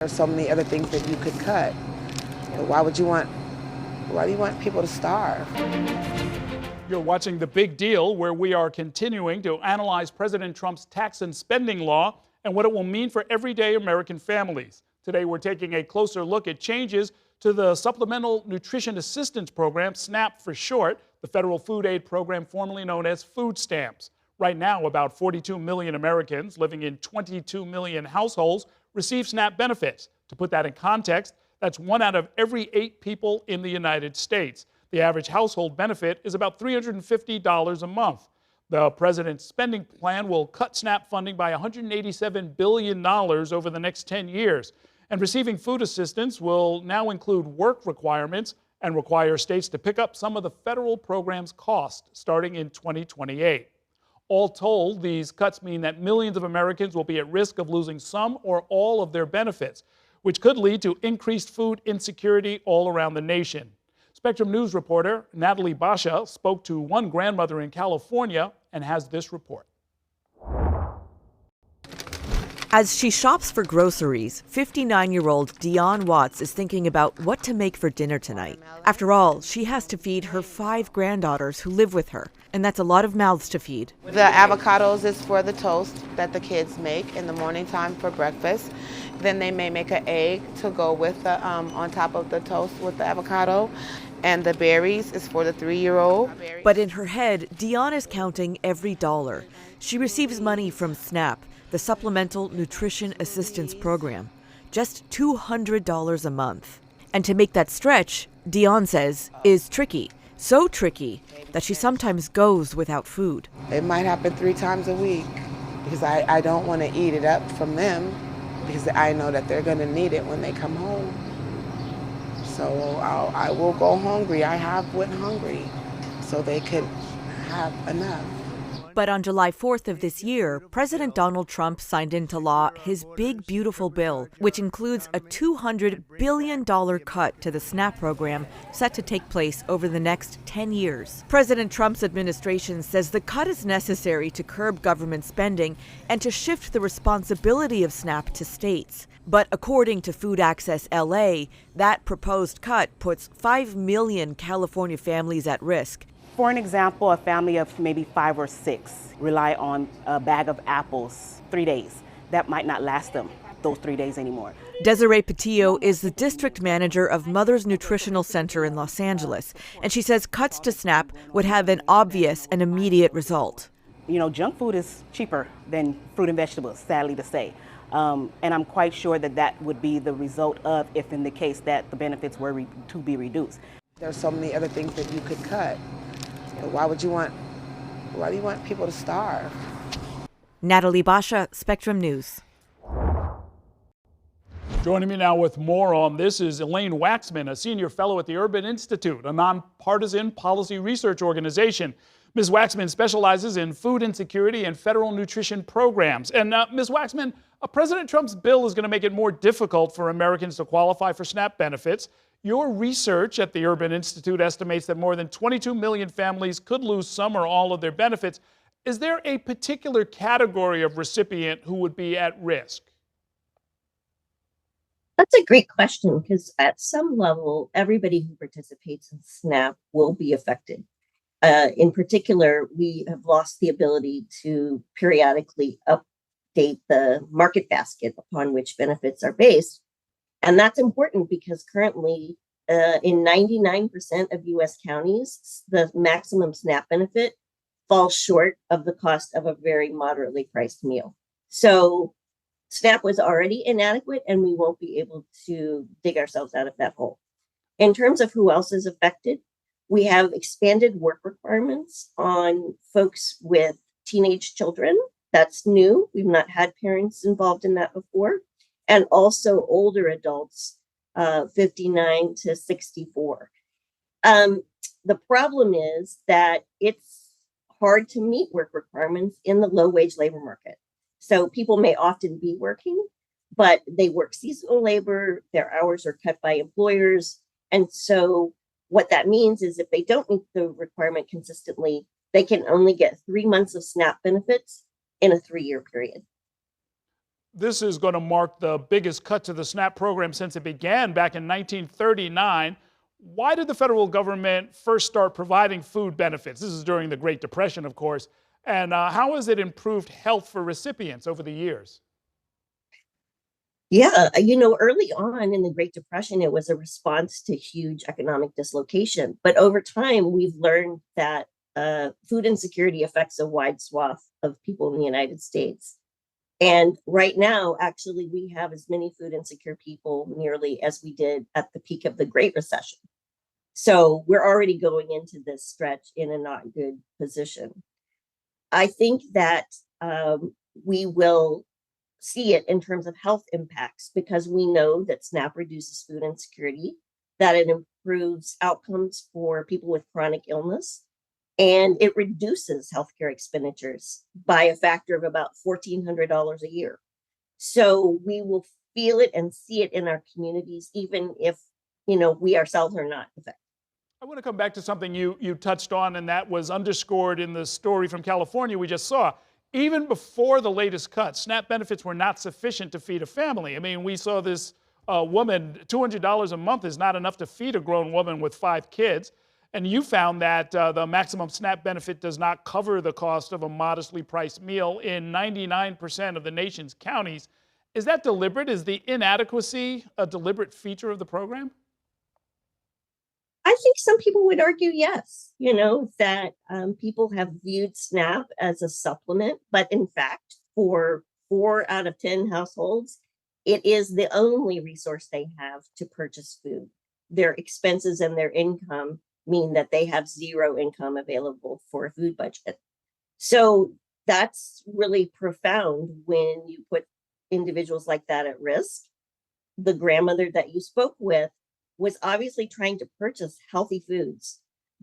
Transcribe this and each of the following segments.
There's so many other things that you could cut. But why do you want people to starve? You're watching The Big Deal, where we are continuing to analyze President Trump's tax and spending law and what it will mean for everyday American families. Today, we're taking a closer look at changes to the Supplemental Nutrition Assistance Program, SNAP for short, the federal food aid program formerly known as food stamps. Right now, about 42 million Americans living in 22 million households receive SNAP benefits. To put that in context, that's 1 out of every 8 people in the United States. The average household benefit is about $350 a month. The president's spending plan will cut SNAP funding by $187 billion over the next 10 years. And receiving food assistance will now include work requirements and require states to pick up some of the federal program's cost starting in 2028. All told, these cuts mean that millions of Americans will be at risk of losing some or all of their benefits, which could lead to increased food insecurity all around the nation. Spectrum News reporter Natalie Basha spoke to one grandmother in California and has this report. As she shops for groceries, 59-year-old Dionne Watts is thinking about what to make for dinner tonight. After all, she has to feed her 5 granddaughters who live with her, and that's a lot of mouths to feed. The avocados is for the toast that the kids make in the morning time for breakfast. Then they may make an egg to go with the on top of the toast with the avocado. And the berries is for the 3-year-old. But in her head, Dionne is counting every dollar. She receives money from SNAP, the Supplemental Nutrition Assistance Program, just $200 a month. And to make that stretch, Dionne says, is tricky. So tricky that she sometimes goes without food. It might happen 3 times a week because I don't want to eat it up from them because I know that they're going to need it when they come home. So I will go hungry. I have went hungry so they could have enough. But on July 4th of this year, President Donald Trump signed into law his big, beautiful bill, which includes a $200 billion cut to the SNAP program set to take place over the next 10 years. President Trump's administration says the cut is necessary to curb government spending and to shift the responsibility of SNAP to states. But according to Food Access LA, that proposed cut puts 5 million California families at risk. For an example, a family of maybe 5 or 6 rely on a bag of apples 3 days. That might not last them those 3 days anymore. Desiree Patillo is the district manager of Mother's Nutritional Center in Los Angeles, and she says cuts to SNAP would have an obvious and immediate result. You know, junk food is cheaper than fruit and vegetables, sadly to say. And I'm quite sure that that would be the result of if in the case that the benefits were to be reduced. There's so many other things that you could cut. But why do you want people to starve? Natalie Basha, Spectrum News. Joining me now with more on this is Elaine Waxman, a senior fellow at the Urban Institute, a nonpartisan policy research organization. Ms. Waxman specializes in food insecurity and federal nutrition programs. And Ms. Waxman, President Trump's bill is going to make it more difficult for Americans to qualify for SNAP benefits. Your research at the Urban Institute estimates that more than 22 million families could lose some or all of their benefits. Is there a particular category of recipient who would be at risk? That's a great question because at some level, everybody who participates in SNAP will be affected. In particular, we have lost the ability to periodically update the market basket upon which benefits are based. And that's important because currently, in 99% of U.S. counties, the maximum SNAP benefit falls short of the cost of a very moderately priced meal. So SNAP was already inadequate, and we won't be able to dig ourselves out of that hole. In terms of who else is affected, we have expanded work requirements on folks with teenage children. That's new. We've not had parents involved in that before. And also older adults, 59 to 64. The problem is that it's hard to meet work requirements in the low-wage labor market. So people may often be working, but they work seasonal labor, their hours are cut by employers. And so what that means is if they don't meet the requirement consistently, they can only get 3 months of SNAP benefits in a 3-year period. This is going to mark the biggest cut to the SNAP program since it began back in 1939. Why did the federal government first start providing food benefits? This is during the Great Depression, of course. And how has it improved health for recipients over the years? Yeah, early on in the Great Depression, it was a response to huge economic dislocation. But over time, we've learned that food insecurity affects a wide swath of people in the United States. And right now, actually, we have as many food insecure people nearly as we did at the peak of the Great Recession. So we're already going into this stretch in a not good position. I think that we will see it in terms of health impacts because we know that SNAP reduces food insecurity, that it improves outcomes for people with chronic illness, and it reduces healthcare expenditures by a factor of about $1,400 a year. So we will feel it and see it in our communities, even if, we ourselves are not affected. I want to come back to something you touched on, and that was underscored in the story from California we just saw. Even before the latest cut, SNAP benefits were not sufficient to feed a family. I mean, we saw this woman, $200 a month is not enough to feed a grown woman with 5 kids. And you found that the maximum SNAP benefit does not cover the cost of a modestly priced meal in 99% of the nation's counties. Is that deliberate? Is the inadequacy a deliberate feature of the program? I think some people would argue yes, that people have viewed SNAP as a supplement, but in fact, for 4 out of 10 households, it is the only resource they have to purchase food. Their expenses and their income mean that they have zero income available for a food budget. So that's really profound when you put individuals like that at risk. The grandmother that you spoke with was obviously trying to purchase healthy foods,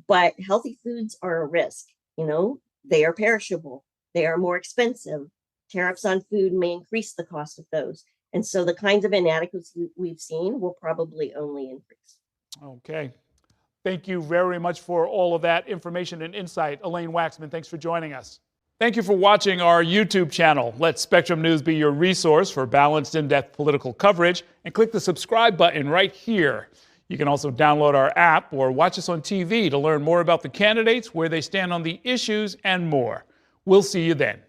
but healthy foods are a risk. They are perishable, they are more expensive. Tariffs on food may increase the cost of those. And so the kinds of inadequacies we've seen will probably only increase. Okay. Thank you very much for all of that information and insight. Elaine Waxman, thanks for joining us. Thank you for watching our YouTube channel. Let Spectrum News be your resource for balanced, in-depth political coverage, and click the subscribe button right here. You can also download our app or watch us on TV to learn more about the candidates, where they stand on the issues, and more. We'll see you then.